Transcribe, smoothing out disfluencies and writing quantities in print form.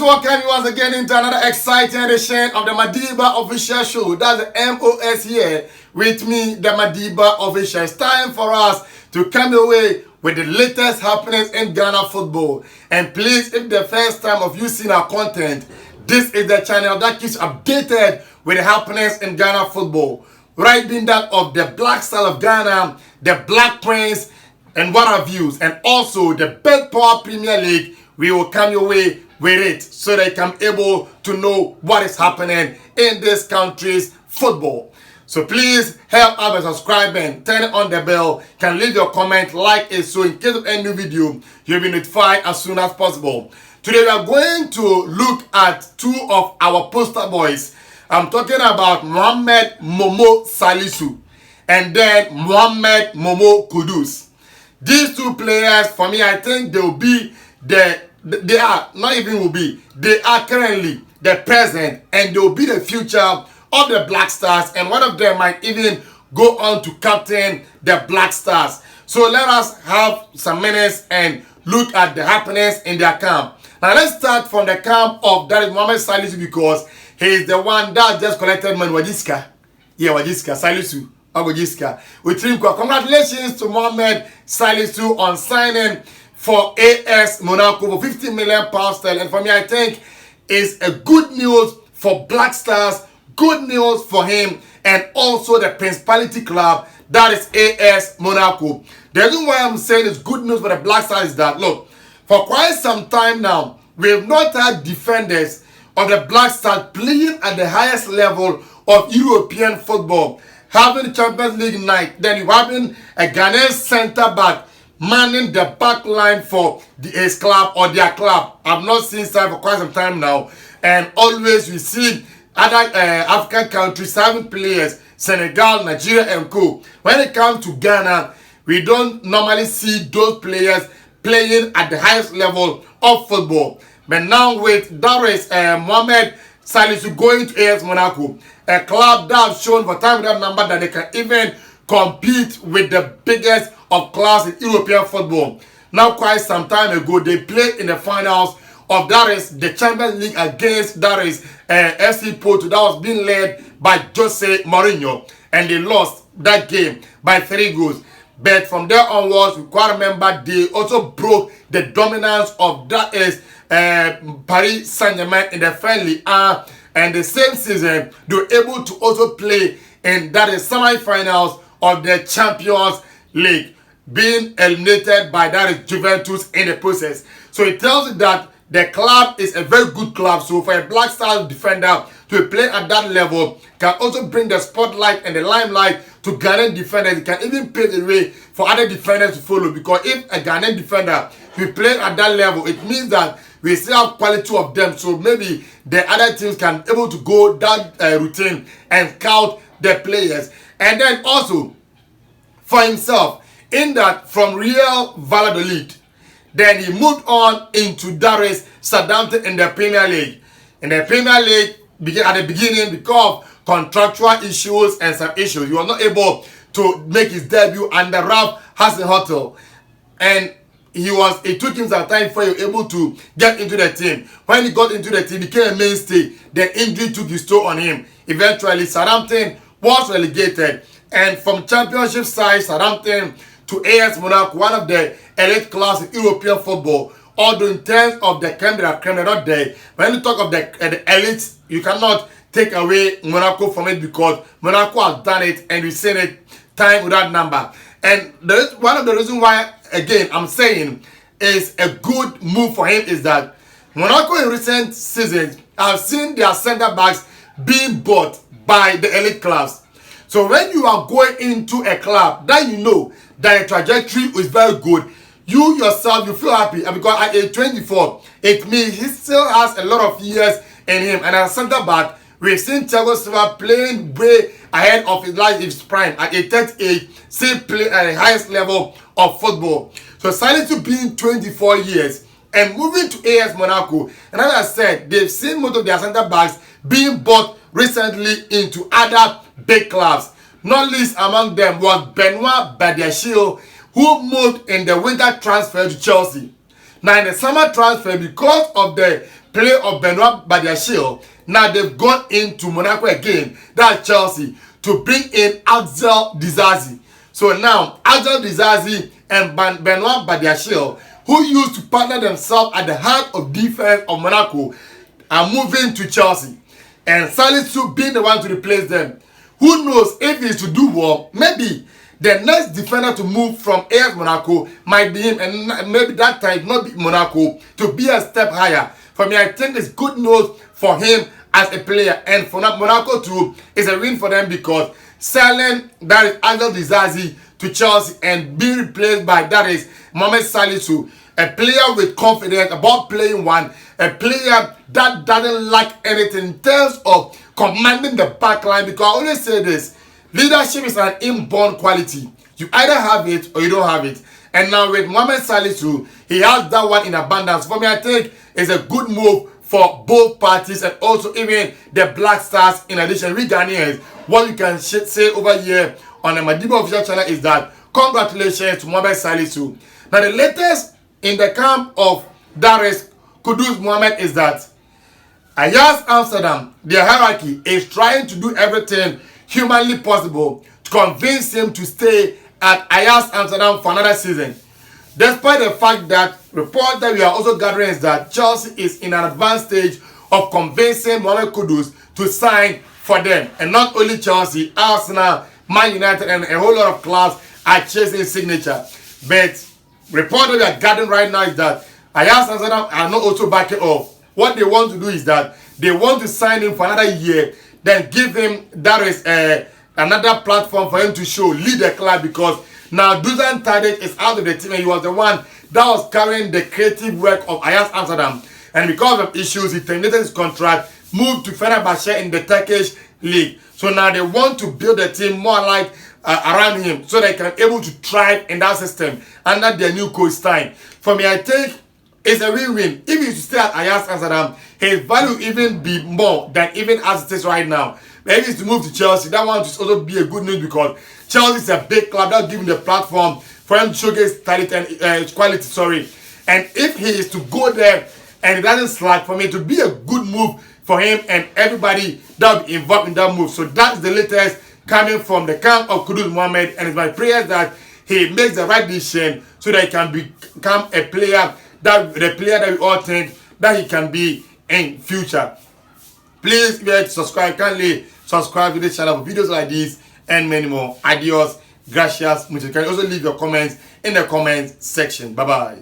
welcome you once again into another exciting edition of the Madiba Official Show. That's the MOS here with me, the Madiba Official. It's time for us to come away with the latest happenings in Ghana football. And please, if the first time of you seeing our content, this is the channel that keeps updated with the happenings in Ghana football. Right being that of the Black Stars of Ghana, the Black Prince, and what have yous, and also the Bet Power Premier League. We will come your way with it so that you can be able to know what is happening in this country's football. So please help us by subscribing, turn on the bell, can leave your comment, like it, so in case of any new video, you'll be notified as soon as possible. Today we are going to look at two of our poster boys. I'm talking about Mohammed Salisu and then Mohammed Kudus. These two players, for me, I think they will be they are currently the present, and they will be the future of the Black Stars, and one of them might even go on to captain the Black Stars. So let us have some minutes and look at the happenings in their camp. Now let's start from the camp of that is Mohammed Salisu, because he is the one that just collected money. Wajiska Salisu. With congratulations to Mohammed Salisu on signing for AS Monaco for £50 million. And for me, I think it's a good news for Black Stars, good news for him, and also the Principality Club, that is AS Monaco. The reason why I'm saying it's good news for the Black Stars is that, look, for quite some time now, we have not had defenders of the Black Stars playing at the highest level of European football. Having Champions League night, then you having a Ghanaian centre-back manning the back line for his club or their club. I've not seen that for quite some time now. And always we see other African countries having players, Senegal, Nigeria, and co. When it comes to Ghana, we don't normally see those players playing at the highest level of football. But now with Mohammed Salisu going to AS Monaco, a club that has shown for time without number that they can even compete with the biggest of class in European football. Now, quite some time ago, they played in the finals of the Champions League against FC Porto, that was being led by Jose Mourinho, and they lost that game by 3 goals. But from there onwards, we quite remember they also broke the dominance of Paris Saint-Germain in the friendly and the same season they were able to also play in semi-finals of the Champions League, being eliminated by Juventus in the process. So it tells you that the club is a very good club. So for a Black Stars defender to play at that level can also bring the spotlight and the limelight to Ghanaian defenders. It can even pave the way for other defenders to follow, because if a Ghanaian defender will play at that level, it means that we still have quality of them. So maybe the other teams can be able to go down routine and scout the players. And then also for himself, in that from Real Valladolid, then he moved on into Southampton in the Premier League. In the Premier League, at the beginning, because of contractual issues and some issues, he was not able to make his debut under Ralph Hasenhuttl. And it took him some time before he was able to get into the team. When he got into the team, he became a mainstay. The injury took his toll on him. Eventually, Southampton was relegated. And from Championship side, Southampton to AS Monaco, one of the elite class in European football. Although in terms of the creme not there. When you talk of the elites, you cannot take away Monaco from it, because Monaco has done it and we've seen it time without number. And one of the reasons why, again, I'm saying is a good move for him is that Monaco in recent seasons have seen their centre-backs being bought by the elite clubs. So when you are going into a club that you know that the trajectory is very good, you yourself, you feel happy. And because at age 24, it means he still has a lot of years in him. And as centre-back, we've seen Thiago Silva playing way ahead of his prime. At age 38, still playing at the highest level of football. So Salisu being 24 years and moving to AS Monaco, and as I said, they've seen most of their centre-backs being bought recently into other big clubs. Not least among them was Benoit Badiashile, who moved in the winter transfer to Chelsea. Now in the summer transfer, because of the play of Benoit Badiashile. Now they've gone into Monaco again, that's Chelsea, to bring in Axel Disasi. So now Axel Disasi and Benoit Badiashile, who used to partner themselves at the heart of defense of Monaco, are moving to Chelsea. And Salisu being the one to replace them. Who knows if he's to do well, maybe the next defender to move from AS Monaco might be him, and maybe that time not be Monaco, to be a step higher. For me, I think it's good news for him as a player, and for Monaco too, it's a win for them because selling that is Axel Disasi to Chelsea and being replaced by that is Mohammed Salisu, a player with confidence about playing one, a player that doesn't lack anything in terms of commanding the back line, because I always say this, leadership is an inborn quality. You either have it or you don't have it. And now with Mohammed Salisu, he has that one in abundance. For me, I think it's a good move for both parties and also even the Black Stars. In addition, we Ghanaians, what you can say over here on the Madiba official channel is that congratulations to Mohammed Salisu. Now the latest in the camp of Dares Kudus Mohammed is that Ajax Amsterdam, their hierarchy, is trying to do everything humanly possible to convince him to stay at Ajax Amsterdam for another season. Despite the fact that reports that we are also gathering is that Chelsea is in an advanced stage of convincing Mohamed Kudus to sign for them. And not only Chelsea, Arsenal, Man United, and a whole lot of clubs are chasing his signature. But report that we are gathering right now is that Ajax Amsterdam are not also backing off. What they want to do is that they want to sign him for another year, then give him another platform for him to show, lead the club, because now Dusan Tadic is out of the team and he was the one that was carrying the creative work of Ajax Amsterdam. And because of issues, he terminated his contract, moved to Fenerbahce in the Turkish league. So now they want to build a team more like around him so they can be able to thrive in that system under their new coach Stein. For me, I think it's a win-win. If he should stay at Ajax Amsterdam, his value even be more than even as it is right now. Maybe he's to move to Chelsea. That one will also be a good news because Chelsea is a big club that gives him the platform for him to showcase talent and quality. And if he is to go there and it doesn't slack, for me to be a good move for him and everybody that will be involved in that move. So that's the latest coming from the camp of Kudus Mohammed, and it's my prayers that he makes the right decision so that he can become a player that we all think that he can be in future. Please, if you like to subscribe, kindly subscribe to this channel for videos like this and many more. Adios, gracias, muchas. You can also leave your comments in the comments section. Bye bye.